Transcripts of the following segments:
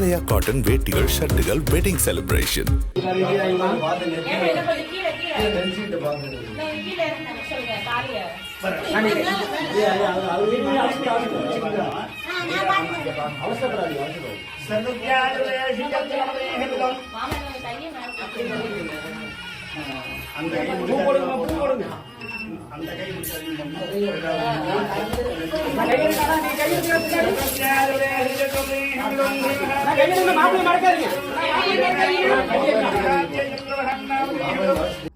ஆலயா cotton வேட்டிகள் ஷர்ட்டுகள் wedding celebration.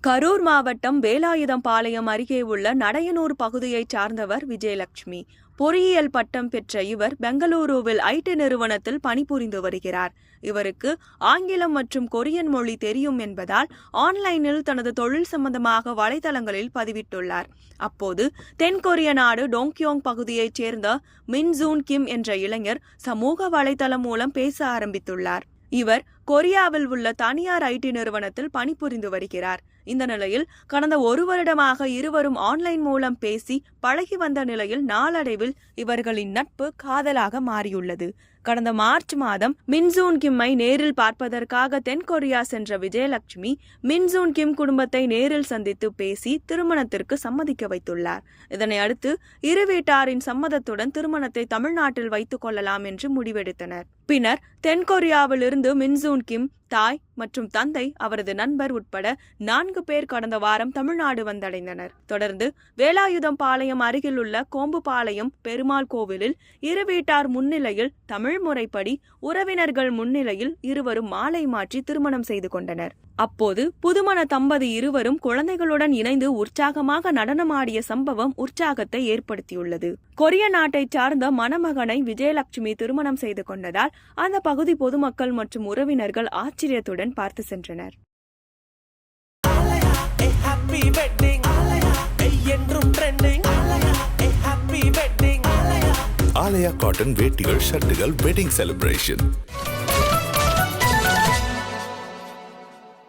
Karur மாவட்டம் வேலாயுதம்பாளையம் அருகே உள்ள நடையனூர் பகுதியைச் சார்ந்தவர் விஜயலட்சுமி. பொறியியல் பட்டம் பெற்ற இவர் பெங்களூருவில் ஐடி நிறுவனத்தில் பணிபுரிந்து வருகிறார். இவருக்கு ஆங்கிலம் மற்றும் கொரியன் மொழி தெரியும் என்பதால் ஆன்லைனில் தனது தொழில் சம்பந்தமாக வலைதளங்களில் பதிவிட்டுள்ளார். அப்போது தென்கொரிய நாடு டோங்க்யோங் பகுதியைச் சேர்ந்த மின்சூன் கிம் என்ற இளைஞர் சமூக வலைதளம் மூலம் பேச ஆரம்பித்துள்ளார். இவர் கொரியாவில் உள்ள தனியார் ஐடி நிறுவனத்தில் பணிபுரிந்து வருகிறார். இந்த நிலையில் கடந்த ஒரு வருடமாக இருவரும் ஆன்லைன் மூலம் பேசி பழகி வந்த நிலையில் நாளடைவில் இவர்களின் நட்பு காதலாக மாறியுள்ளது. கடந்த மார்ச் மாதம் மின்சூன் கிம்மை நேரில் பார்ப்பதற்காக தென்கொரியா சென்ற விஜயலட்சுமி மின்சூன் கிம் குடும்பத்தை நேரில் சந்தித்து பேசி திருமணத்திற்கு சம்மதிக்க வைத்துள்ளார். இதனை அடுத்து இரு வீட்டாரின் சம்மதத்துடன் திருமணத்தை தமிழ்நாட்டில் வைத்துக் கொள்ளலாம் என்று முடிவெடுத்தனர். பின்னர் தென்கொரியாவில் இருந்து மின்சூன் கிம் தாய் மற்றும் தந்தை அவரது நண்பர் உட்பட 4 பேர் கடந்த வாரம் தமிழ்நாடு வந்தடைந்தனர். தொடர்ந்து வேலாயுதம்பாளையம் அருகில் உள்ள கோம்புபாளையம் பெருமாள் கோவிலில் இரு வீட்டார் முன்னிலையில் தமிழ் முறைப்படி உறவினர்கள் முன்னிலையில் இருவரும் மாலை மாற்றி திருமணம் செய்து கொண்டனர். அப்போது புதுமண தம்பதி இருவரும் குழந்தைகளுடன் இணைந்து உற்சாகமாக நடனமாடிய சம்பவம் உற்சாகத்தை ஏற்படுத்தியுள்ளது. கொரிய நாட்டை சார்ந்த மணமகனை விஜயலட்சுமி திருமணம் செய்து கொண்டதால் அந்த பகுதி பொதுமக்கள் மற்றும் உறவினர்கள் ஆச்சரியத்துடன் பார்த்து சென்றனர். ஆலயா காட்டன் வேட்டிகள் ஷர்ட்டுகள் வெட்டிங் செலிப்ரேஷன்.